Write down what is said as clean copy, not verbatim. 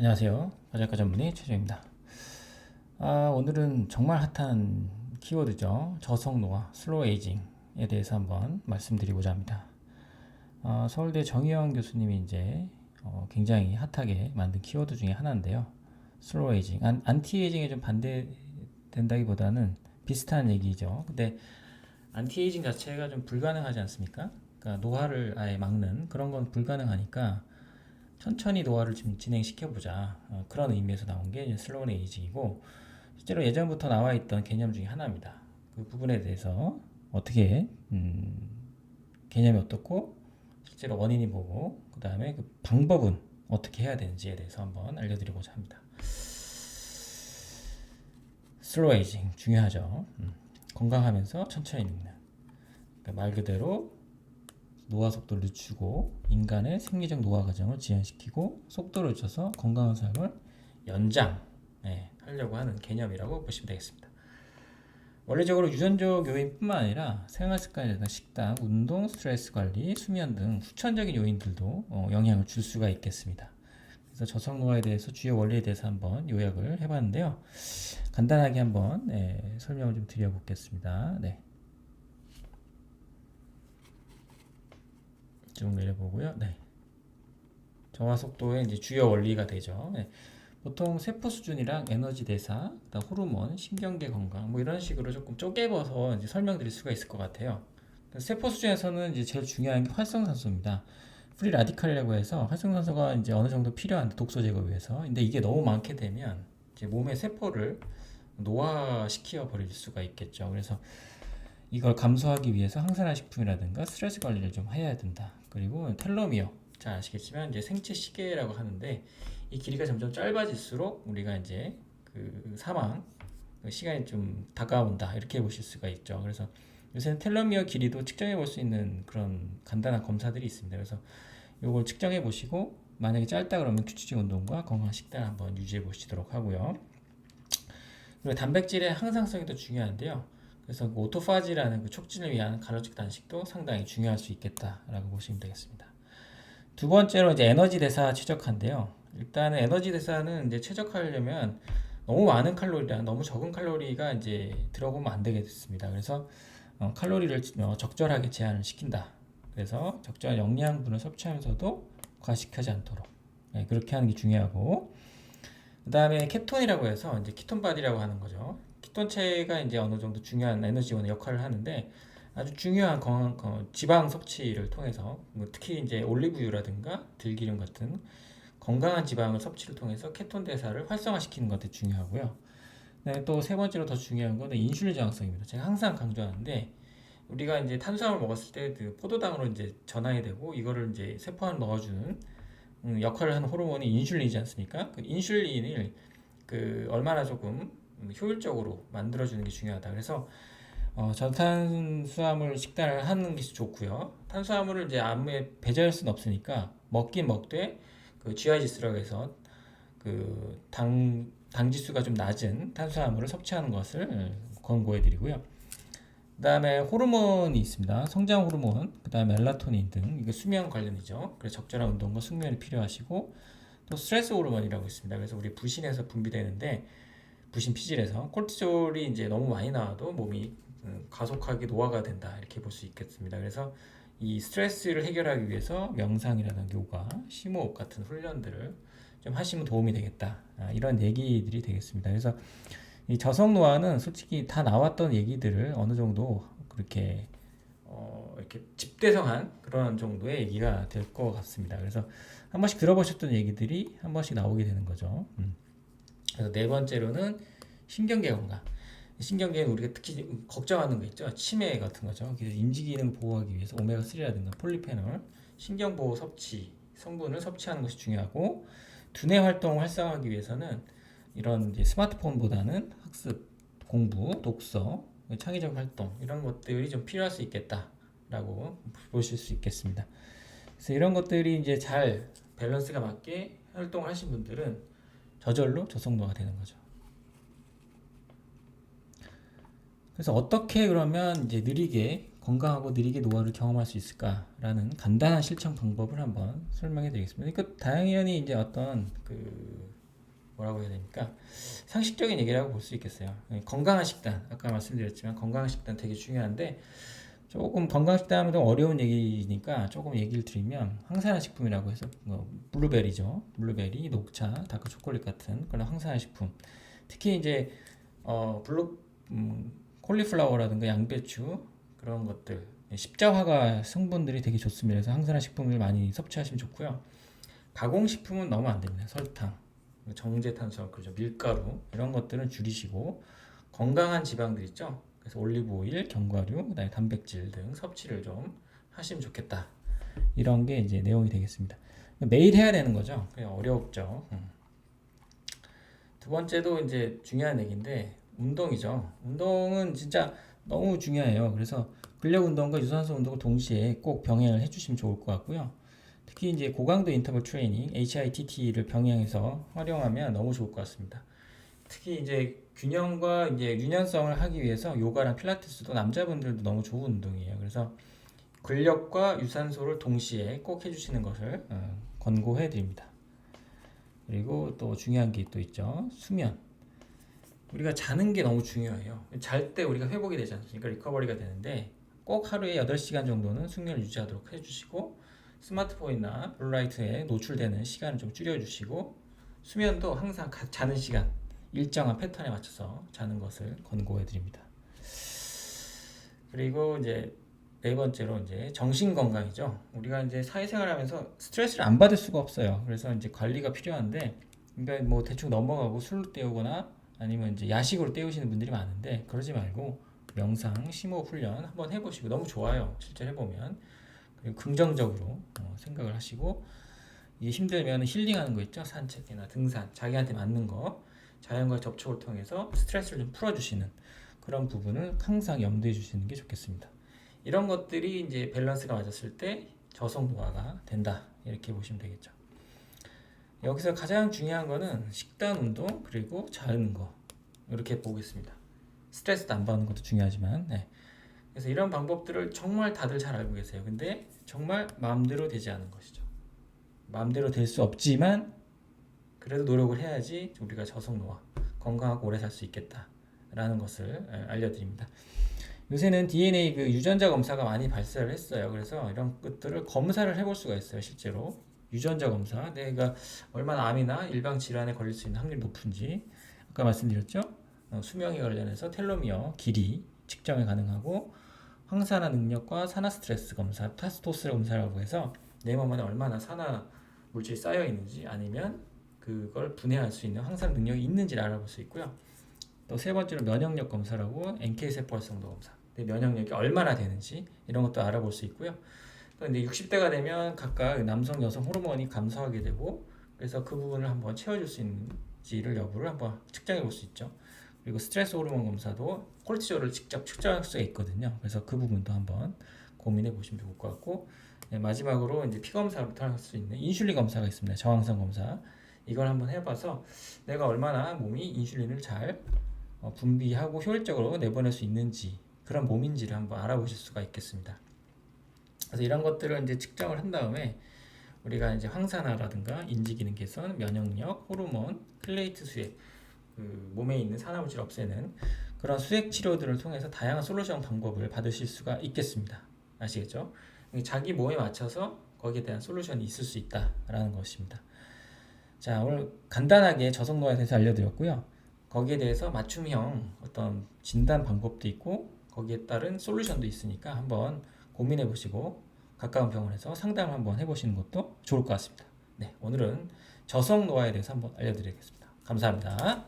안녕하세요. 바작가 전문의 최재입니다. 오늘은 정말 핫한 키워드죠. 저속노화, 슬로우 에이징에 대해서 한번 말씀드리고자 합니다. 서울대 정의영 교수님이 이제 굉장히 핫하게 만든 키워드 중에 하나인데요. 슬로우 에이징, 안티 에이징에 좀 반대된다기보다는 비슷한 얘기죠. 근데 안티 에이징 자체가 좀 불가능하지 않습니까? 그러니까 노화를 아예 막는 그런 건 불가능하니까 천천히 노화를 좀 진행시켜보자, 그런 의미에서 나온 게 슬로우 에이징이고, 실제로 예전부터 나와 있던 개념 중에 하나입니다. 그 부분에 대해서 어떻게 개념이 어떻고 실제로 원인이 뭐고 그 다음에 그 방법은 어떻게 해야 되는지에 대해서 한번 알려드리고자 합니다. 슬로우 에이징 중요하죠. 건강하면서 천천히 늙는, 그러니까 말 그대로 노화 속도를 늦추고 인간의 생리적 노화 과정을 지연시키고 속도를 늦춰서 건강한 삶을 하려고 하는 개념이라고 보시면 되겠습니다. 원래적으로 유전적 요인뿐만 아니라 생활습관이나 식단, 운동, 스트레스 관리, 수면 등 후천적인 요인들도 영향을 줄 수가 있겠습니다. 그래서 저속노화에 대해서 주요 원리에 대해서 한번 요약을 해봤는데요. 간단하게 한번 설명을 좀 드려보겠습니다. 쭉 내려보고요. 저하 속도의 이제 주요 원리가 되죠. 보통 세포 수준이랑 에너지 대사, 그다음 호르몬, 신경계 건강, 뭐 이런 식으로 조금 쪼개봐서 이제 설명드릴 수가 있을 것 같아요. 세포 수준에서는 이제 제일 중요한 게 활성산소입니다. 프리 라디칼이라고 해서 활성산소가 이제 어느 정도 필요한데 독소 제거를 위해서. 근데 이게 너무 많게 되면 이제 몸의 세포를 노화시켜 버릴 수가 있겠죠. 그래서 이걸 감소하기 위해서 항산화 식품이라든가 스트레스 관리를 좀 해야 된다. 그리고 텔로미어, 잘 아시겠지만 이제 생체 시계라고 하는데 이 길이가 점점 짧아질수록 우리가 이제 그 사망 시간이 좀 다가온다, 이렇게 보실 수가 있죠. 그래서 요새는 텔로미어 길이도 측정해 볼 수 있는 그런 간단한 검사들이 있습니다. 그래서 이걸 측정해 보시고 만약에 짧다 그러면 규칙적 운동과 건강한 식단을 한번 유지해 보시도록 하고요. 그리고 단백질의 항상성이 더 중요한데요. 그래서 그 오토파지라는 그 촉진을 위한 간헐적 단식도 상당히 중요할 수 있겠다라고 보시면 되겠습니다. 두 번째로 이제 에너지 대사 최적화인데요. 일단은 에너지 대사는 이제 최적화하려면 너무 많은 칼로리랑 너무 적은 칼로리가 이제 들어보면 안 되겠습니다. 그래서 칼로리를 적절하게 제한을 시킨다. 그래서 적절한 영양분을 섭취하면서도 과식하지 않도록 그렇게 하는 게 중요하고, 그 다음에 케톤이라고 해서 이제 키톤 바디라고 하는 거죠. 키톤체가 이제 어느 정도 중요한 에너지원의 역할을 하는데 아주 중요한 지방 섭취를 통해서 특히 이제 올리브유라든가 들기름 같은 건강한 지방을 섭취를 통해서 케톤 대사를 활성화시키는 것도 중요하고요. 또 세 번째로 더 중요한 거는 인슐린 저항성입니다. 제가 항상 강조하는데 우리가 이제 탄수화물 먹었을 때 그 포도당으로 이제 전환이 되고 이거를 이제 세포 안에 넣어주는 역할을 하는 호르몬이 인슐린이지 않습니까? 그 인슐린을 그 얼마나 조금 효율적으로 만들어주는 게 중요하다. 그래서 저탄수화물 식단을 하는 게 좋고요. 탄수화물을 이제 암에 배제할 수는 없으니까 먹긴 먹되 그 GI 지수라고 해서 그 당 지수가 좀 낮은 탄수화물을 섭취하는 것을 권고해드리고요. 그 다음에 호르몬이 있습니다. 성장 호르몬, 그 다음에 멜라토닌 등 이게 수면 관련이죠. 그래서 적절한 운동과 숙면이 필요하시고, 또 스트레스 호르몬이라고 있습니다. 그래서 우리 부신에서 분비되는데 부신 피질에서 콜티졸이 이제 너무 많이 나와도 몸이 가속하게 노화가 된다, 이렇게 볼 수 있겠습니다. 그래서 이 스트레스를 해결하기 위해서 명상이라든가 요가, 심호흡 같은 훈련들을 좀 하시면 도움이 되겠다, 이런 얘기들이 되겠습니다. 그래서 이 저속노화는 솔직히 다 나왔던 얘기들을 어느 정도 그렇게 이렇게 집대성한 그런 정도의 얘기가 될 것 같습니다. 그래서 한 번씩 들어보셨던 얘기들이 한 번씩 나오게 되는 거죠. 그래서 네 번째로는 신경계 건강. 신경계는 우리가 특히 걱정하는 거 있죠. 치매 같은 거죠. 그래서 인지기능 보호하기 위해서 오메가3라든가 폴리페놀, 신경보호 섭취 성분을 섭취하는 것이 중요하고, 두뇌 활동을 활성화하기 위해서는 이런 이제 스마트폰보다는 학습, 공부, 독서, 창의적 활동 이런 것들이 좀 필요할 수 있겠다라고 보실 수 있겠습니다. 그래서 이런 것들이 이제 잘 밸런스가 맞게 활동을 하신 분들은 저절로 저속노화가 되는 거죠. 그래서 어떻게 그러면 이제 느리게 건강하고 느리게 노화를 경험할 수 있을까라는 간단한 실천 방법을 한번 설명해 드리겠습니다. 그러니까 당연히 이제 어떤 그 뭐라고 해야 됩니까? 상식적인 얘기라고 볼 수 있겠어요. 건강한 식단, 아까 말씀드렸지만 건강한 식단 되게 중요한데 조금 건강한 식단 하면 좀 어려운 얘기니까 조금 얘기를 드리면 항산화 식품이라고 해서 블루베리죠. 블루베리, 녹차, 다크 초콜릿 같은 그런 항산화 식품. 특히 이제 블루 콜리플라워라든가 양배추 그런 것들 십자화가 성분들이 되게 좋습니다. 그래서 항산화 식품을 많이 섭취하시면 좋고요. 가공식품은 너무 안 됩니다. 설탕, 정제탄수화물, 그죠? 밀가루 이런 것들은 줄이시고 건강한 지방들 있죠. 그래서 올리브 오일, 견과류, 그다음에 단백질 등 섭취를 좀 하시면 좋겠다. 이런 게 이제 내용이 되겠습니다. 매일 해야 되는 거죠. 그냥 어렵죠. 두 번째도 이제 중요한 얘기인데 운동이죠. 운동은 진짜 너무 중요해요. 그래서 근력 운동과 유산소 운동을 동시에 꼭 병행을 해주시면 좋을 것 같고요. 특히 이제 고강도 인터벌 트레이닝 HIIT를 병행해서 활용하면 너무 좋을 것 같습니다. 특히 이제 균형과 이제 유연성을 하기 위해서 요가랑 필라테스도 남자분들도 너무 좋은 운동이에요. 그래서 근력과 유산소를 동시에 꼭 해주시는 것을 권고해 드립니다. 그리고 또 중요한 게 또 있죠. 수면. 우리가 자는 게 너무 중요해요. 잘 때 우리가 회복이 되지 않습니까? 리커버리가 되는데 꼭 하루에 8시간 정도는 숙면을 유지하도록 해주시고 스마트폰이나 블루라이트에 노출되는 시간을 좀 줄여주시고 수면도 항상 자는 시간 일정한 패턴에 맞춰서 자는 것을 권고해 드립니다. 그리고 이제 네 번째로 이제 정신 건강이죠. 우리가 이제 사회생활하면서 스트레스를 안 받을 수가 없어요. 그래서 이제 관리가 필요한데, 그러니까 뭐 대충 넘어가고 술로 때우거나 아니면 이제 야식으로 때우시는 분들이 많은데 그러지 말고 명상, 심호흡 훈련 한번 해보시고 너무 좋아요. 실제 해보면 그리고 긍정적으로 생각을 하시고 이게 힘들면 힐링하는 거 있죠. 산책이나 등산, 자기한테 맞는 거 자연과 접촉을 통해서 스트레스를 좀 풀어주시는 그런 부분을 항상 염두에 주시는 게 좋겠습니다. 이런 것들이 이제 밸런스가 맞았을 때 저속 노화가 된다 이렇게 보시면 되겠죠. 여기서 가장 중요한 거는 식단, 운동 그리고 자는 거 이렇게 보겠습니다. 스트레스도 안 받는 것도 중요하지만 그래서 이런 방법들을 정말 다들 잘 알고 계세요. 근데 정말 마음대로 되지 않은 것이죠. 마음대로 될 수 없지만 그래도 노력을 해야지 우리가 저속 노화 건강하고 오래 살 수 있겠다라는 것을 알려드립니다. 요새는 DNA 그 유전자 검사가 많이 발달을 했어요. 그래서 이런 것들을 검사를 해볼 수가 있어요. 실제로 유전자 검사, 내가 얼마나 암이나 일반 질환에 걸릴 수 있는 확률이 높은지 아까 말씀드렸죠. 수명에 관련해서 텔로미어 길이 측정이 가능하고 항산화 능력과 산화 스트레스 검사, 타스토스테론 검사라고 해서 내 몸 안에 얼마나 산화 물질이 쌓여 있는지 아니면 그걸 분해할 수 있는 항산 능력이 있는지를 알아볼 수 있고요. 또 세 번째로 면역력 검사라고 NK 세포 활성도 검사. 내 면역력이 얼마나 되는지 이런 것도 알아볼 수 있고요. 또 이제 60대가 되면 각각 남성, 여성 호르몬이 감소하게 되고 그래서 그 부분을 한번 채워줄 수 있는지를 여부를 한번 측정해 볼 수 있죠. 그리고 스트레스 호르몬 검사도 콜티졸을 직접 측정할 수가 있거든요. 그래서 그 부분도 한번 고민해 보시면 좋을 것 같고 마지막으로 이제 피 검사부터 할 수 있는 인슐린 검사가 있습니다. 저항성 검사. 이걸 한번 해봐서 내가 얼마나 몸이 인슐린을 잘 분비하고 효율적으로 내보낼 수 있는지 그런 몸인지를 한번 알아보실 수가 있겠습니다. 그래서 이런 것들을 이제 측정을 한 다음에 우리가 이제 항산화라든가 인지기능 개선, 면역력, 호르몬, 플레이트 수액, 그 몸에 있는 산화물질 없애는 그런 수액 치료들을 통해서 다양한 솔루션 방법을 받으실 수가 있겠습니다. 아시겠죠? 자기 몸에 맞춰서 거기에 대한 솔루션이 있을 수 있다라는 것입니다. 자, 오늘 간단하게 저속 노화에 대해서 알려드렸고요. 거기에 대해서 맞춤형 어떤 진단 방법도 있고 거기에 따른 솔루션도 있으니까 한번 고민해 보시고 가까운 병원에서 상담을 한번 해보시는 것도 좋을 것 같습니다. 네, 오늘은 저속 노화에 대해서 한번 알려드리겠습니다. 감사합니다.